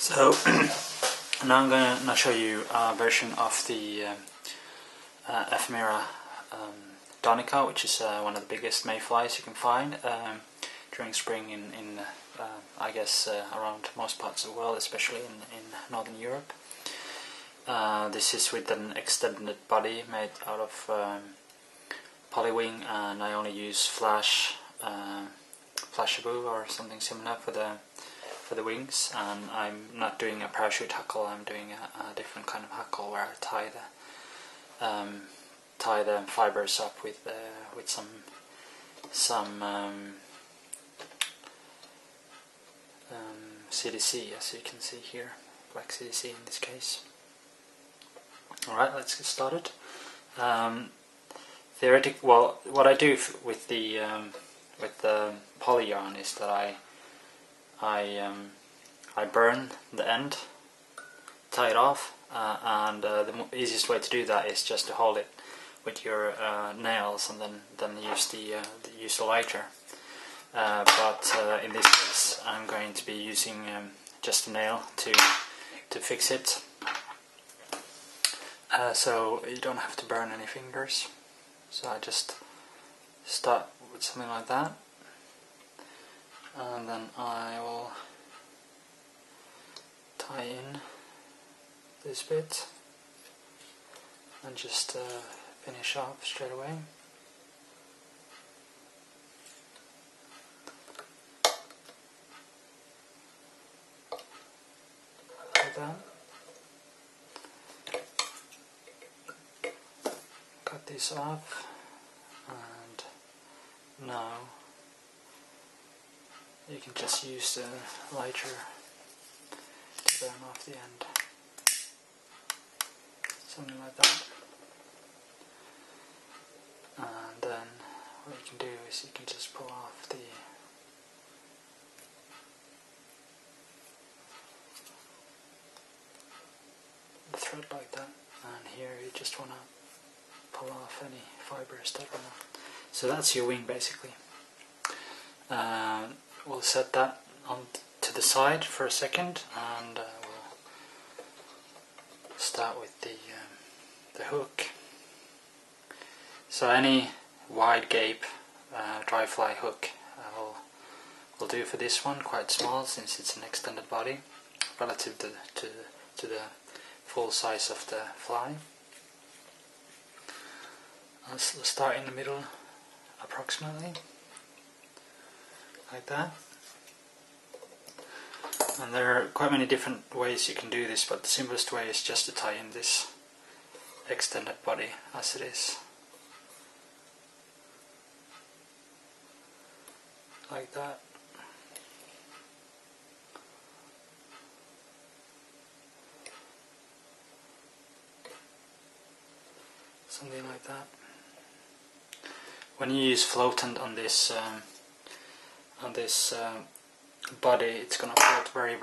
So now I'm going to show you a version of the Ephemera danica, which is one of the biggest mayflies you can find during spring in I guess around most parts of the world, especially in Northern Europe. This is with an extended body made out of polywing, and I only use flashaboo or something similar for the wings, and I'm not doing a parachute hackle. I'm doing a different kind of hackle where I tie the fibers up with some CDC, as you can see here, black CDC in this case. Alright, let's get started. Well, what I do with the poly yarn is that I burn the end, tie it off, and the easiest way to do that is just to hold it with your nails and then use the lighter. But in this case, I'm going to be using just a nail to fix it. So you don't have to burn any fingers. So I just start with something like that, and then I will tie in this bit and just finish off straight away. Like that. Cut this off, and now you can just use the lighter to burn off the end, something like that. And then what you can do is you can just pull off the thread like that, and here you just want to pull off any fibers that are not. So that's your wing basically. We'll set that on to the side for a second, and we'll start with the hook. So any wide gape dry fly hook will do for this one. Quite small since it's an extended body relative to the full size of the fly. Let's start in the middle approximately, like that. And there are quite many different ways you can do this, but the simplest way is just to tie in this extended body as it is. Like that. Something like that. When you use floatant on this body, it's going to float very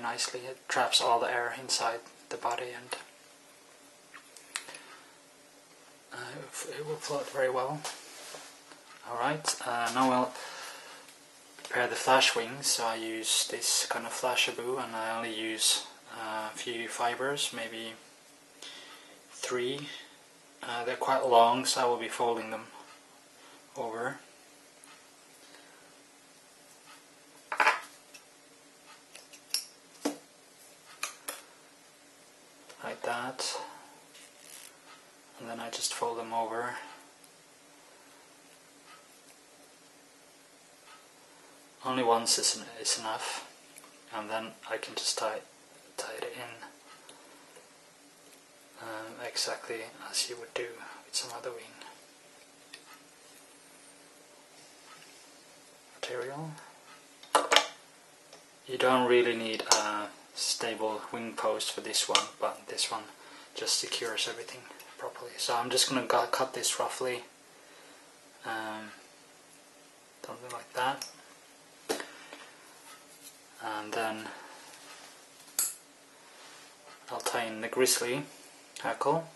nicely. It traps all the air inside the body, and it will float very well. Alright, now we'll prepare the flash wings. So I use this kind of flashaboo, and I only use a few fibers, maybe 3. They're quite long, so I will be folding them over. Like that. And then I just fold them over. Only once is enough, and then I can just tie it in exactly as you would do with some other wing material. You don't really need a stable wing post for this one, but this one just secures everything properly. So I'm just going to cut this roughly, something like that, and then I'll tie in the grizzly hackle.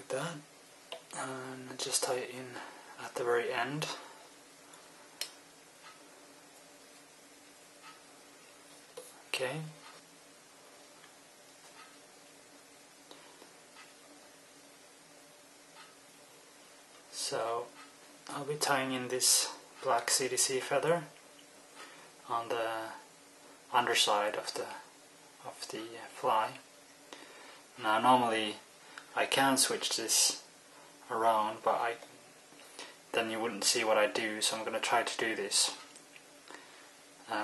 like that, and just tie it in at the very end. Okay. So I'll be tying in this black CDC feather on the underside of the fly. Now normally I can switch this around, but then you wouldn't see what I do, so I'm going to try to do this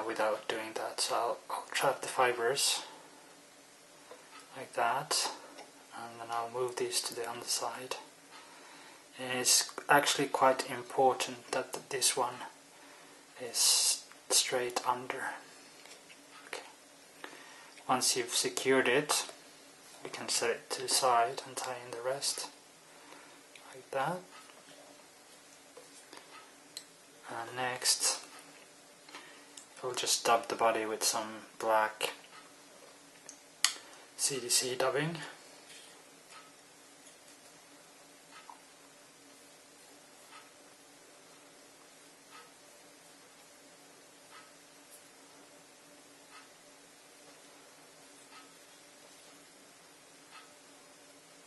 without doing that. So I'll trap the fibers like that, and then I'll move these to the underside. And it's actually quite important that this one is straight under. Okay. Once you've secured it, you can set it to the side and tie in the rest like that. And next we'll just dub the body with some black CDC dubbing.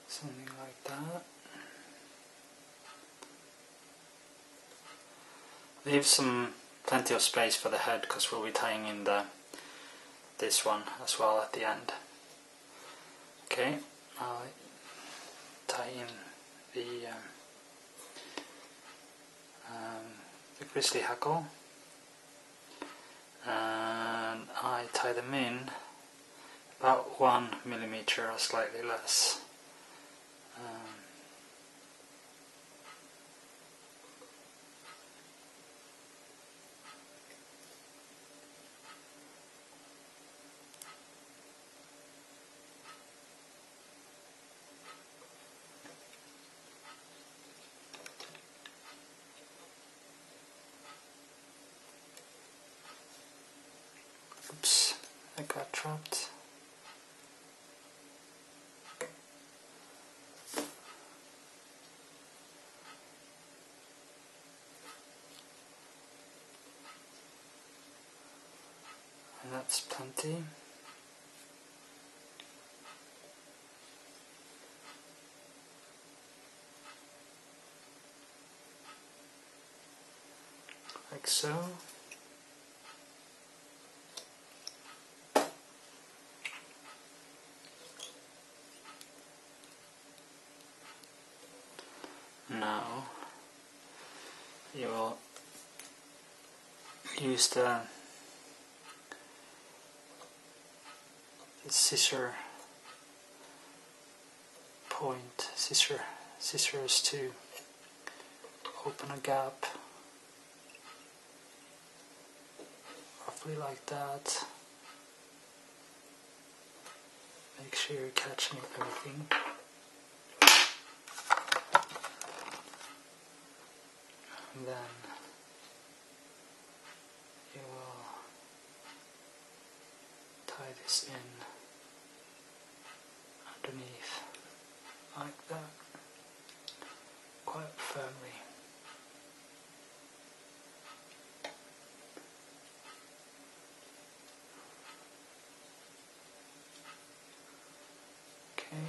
Something like that. Leave plenty of space for the head, because we'll be tying in this one as well at the end. Okay, I'll tie in the grizzly hackle, and I tie them in about 1 millimeter or slightly less. Oops, I got trapped. And that's plenty. Like so. Now you will use the scissors to open a gap, roughly like that. Make sure you're catching everything. And then you will tie this in underneath like that, quite firmly. Okay,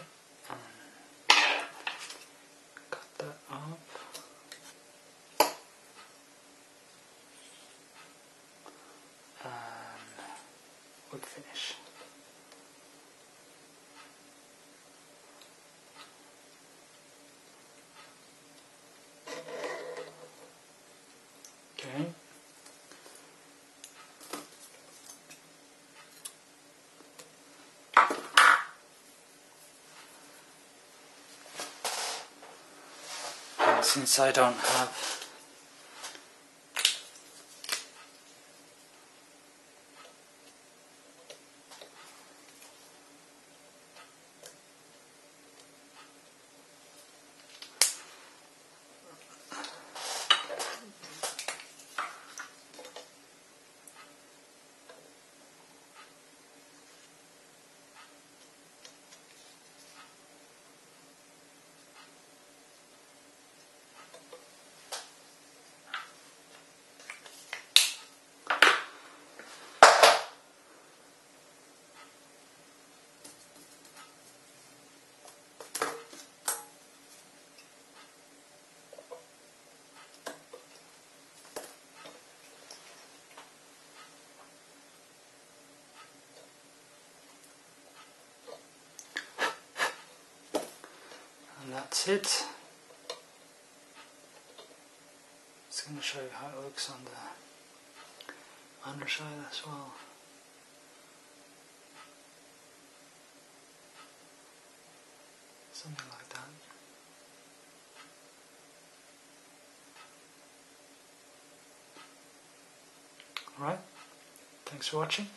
cut that off. And wood finish. Okay. And since I don't have that's it. It's going to show you how it looks on the underside as well. Something like that. Alright, thanks for watching.